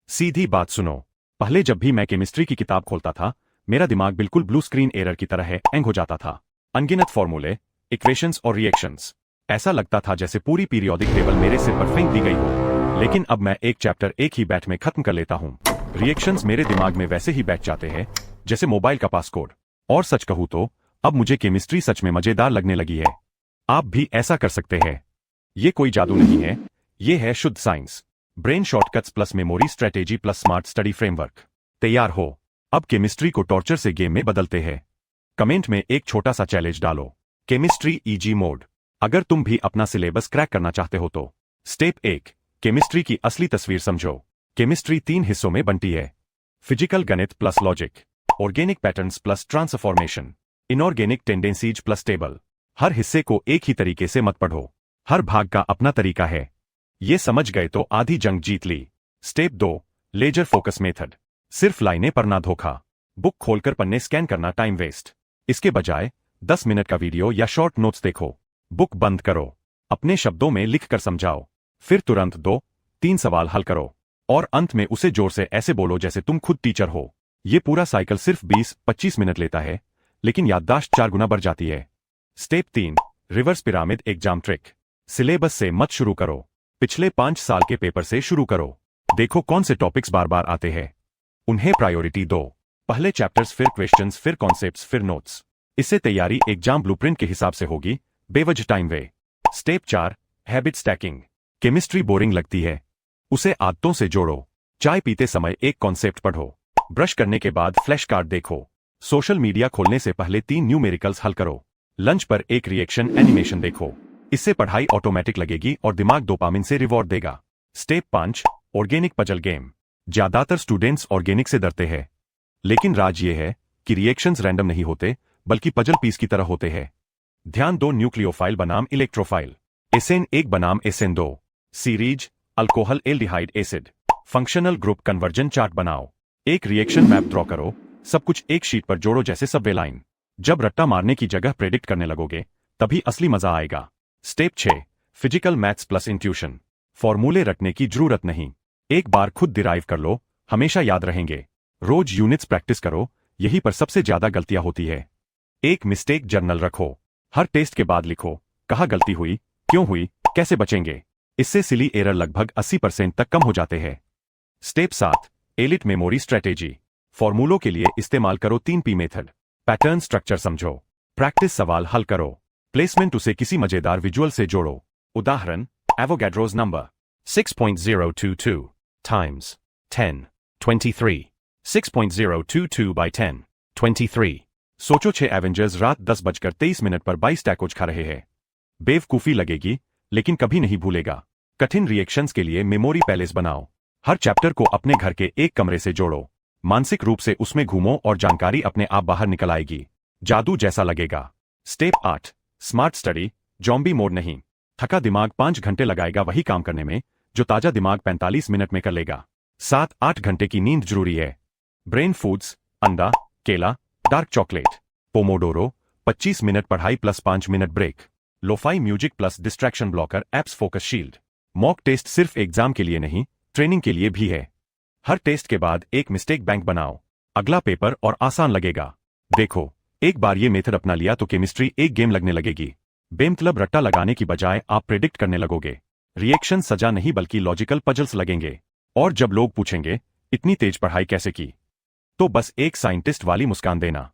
सीधी बात सुनो। पहले जब भी मैं केमिस्ट्री की किताब खोलता था, मेरा दिमाग बिल्कुल ब्लू स्क्रीन एरर की तरह हैंग हो जाता था। अनगिनत फॉर्मूले, इक्वेशंस और रिएक्शंस। ऐसा लगता था जैसे पूरी पीरियोडिक टेबल मेरे सिर पर फेंक दी गई हो। लेकिन अब मैं एक चैप्टर एक ही बैच में खत्म कर लेता हूँ। रिएक्शंस मेरे दिमाग में वैसे ही बैठ जाते हैं जैसे मोबाइल का पासकोड। और सच कहूँ तो अब मुझे केमिस्ट्री सच में मजेदार लगने लगी है। आप भी ऐसा कर सकते हैं। ये कोई जादू नहीं है, ये है शुद्ध science. Brain shortcuts plus memory strategy plus smart study framework. तैयार हो। अब केमिस्ट्री को टॉर्चर से गेम में बदलते हैं। कमेंट में एक छोटा सा चैलेंज डालो, केमिस्ट्री इजी मोड। अगर तुम भी अपना सिलेबस क्रैक करना चाहते हो तो स्टेप 1, केमिस्ट्री की असली तस्वीर समझो। केमिस्ट्री 3 हिस्सों में बनती है। फिजिकल गणित plus logic, organic patterns plus transformation, inorganic tendencies plus table. हर हिस्से को एक ही तरीके से मत पढ़ो, हर भाग का अपना तरीका है। ये समझ गए तो आधी जंग जीत ली। Step 2, laser focus method. सिर्फ लाइनें पर ना धोखा। बुक खोलकर पन्ने स्कैन करना टाइम वेस्ट। इसके बजाय 10 मिनट का वीडियो या शॉर्ट नोट्स देखो। बुक बंद करो, अपने शब्दों में लिखकर समझाओ, फिर तुरंत 2-3 सवाल हल करो और अंत में उसे जोर से ऐसे बोलो जैसे तुम खुद टीचर हो। ये पूरा साइकिल सिर्फ 20-25 मिनट लेता है, लेकिन याददाश्त 4 गुना बढ़ जाती है। Step 3, reverse pyramid exam trick. Syllabus से मत शुरू करो, पिछले 5 साल के पेपर से शुरू करो। देखो कौन से टॉपिक्स बार बार आते हैं, उन्हें प्रायोरिटी दो। पहले चैप्टर्स, फिर क्वेश्चंस, फिर कॉन्सेप्ट्स, फिर नोट्स। इससे तैयारी एग्जाम ब्लूप्रिंट के हिसाब से होगी, बेवजह टाइम वे। Step 4, habit stacking. Chemistry boring लगती है, उसे आदतों से जोड़ो। चाय पीते समय एक कॉन्सेप्ट पढ़ो, ब्रश करने के बाद फ्लैश कार्ड देखो, सोशल मीडिया खोलने से पहले 3 न्यूमेरिकल्स हल करो, लंच पर एक रिएक्शन एनिमेशन देखो। इससे पढ़ाई ऑटोमेटिक लगेगी और दिमाग डोपामिन से रिवॉर्ड देगा। Step 5, organic puzzle game. ज्यादातर स्टूडेंट्स ऑर्गेनिक से डरते हैं, लेकिन राज ये है कि रिएक्शंस रैंडम नहीं होते, बल्कि पजल पीस की तरह होते हैं। ध्यान दो, न्यूक्लियोफाइल बनाम इलेक्ट्रोफाइल, एसेन 1 बनाम एसेन 2, series, alcohol aldehyde acid, functional group conversion chart बनाओ। एक रिएक्शन मैप ड्रॉ करो, सब कुछ एक शीट पर जोड़ो जैसे सबवे लाइन। जब रट्टा मारने की जगह प्रेडिक्ट करने लगोगे, तभी असली मजा आएगा। Step 6, physical maths plus intuition. फॉर्मूले रटने की जरूरत नहीं, एक बार खुद डिराइव कर लो, हमेशा याद रहेंगे। रोज यूनिट्स प्रैक्टिस करो, यहीं पर सबसे ज्यादा गलतियां होती है। एक मिस्टेक जर्नल रखो, हर टेस्ट के बाद लिखो, कहाँ गलती हुई, क्यों हुई, कैसे बचेंगे। इससे सिली एरर लगभग 80% तक कम हो जाते हैं। Step 7, elite memory strategy. फॉर्मूलों के लिए इस्तेमाल करो 3P मेथड। पैटर्न स्ट्रक्चर समझो, प्रैक्टिस सवाल हल करो, प्लेसमेंट उसे किसी मजेदार विजुअल से जोड़ो। उदाहरण, एवोगैड्रोज नंबर 6.022 times 10 23, 6.022 by 10 23। सोचो 6 एवेंजर्स रात 10:23 पर 22 टैकोज खा रहे हैं। बेवकूफी लगेगी, लेकिन कभी नहीं भूलेगा। कठिन रिएक्शंस के लिए मेमोरी पैलेस बनाओ, हर चैप्टर को अपने घर के एक कमरे से जोड़ो, मानसिक रूप से उसमें घूमो और जानकारी अपने आप बाहर निकल आएगी, जादू जैसा लगेगा। Step 8, smart study, zombie mode नहीं। थका दिमाग 5 घंटे लगाएगा वही काम करने में जो ताजा दिमाग 45 मिनट में कर लेगा। 7-8 घंटे की नींद जरूरी है। ब्रेन फूड्स, अंडा, केला, डार्क चॉकलेट। पोमोडोरो, 25 मिनट पढ़ाई plus 5 minute break. Lofi music plus distraction blocker apps focus shield. Mock test सिर्फ एग्जाम के लिए नहीं, ट्रेनिंग के लिए भी है। हर टेस्ट के बाद एक मिस्टेक बैंक बनाओ, अगला पेपर और आसान लगेगा। देखो, एक बार ये मेथड अपना लिया तो केमिस्ट्री एक गेम लगने लगेगी। बेमतलब रट्टा लगाने की बजाय आप प्रेडिक्ट करने लगोगे। रिएक्शन सजा नहीं बल्कि लॉजिकल पजल्स लगेंगे। और जब लोग पूछेंगे इतनी तेज पढ़ाई कैसे की, तो बस एक साइंटिस्ट वाली मुस्कान देना।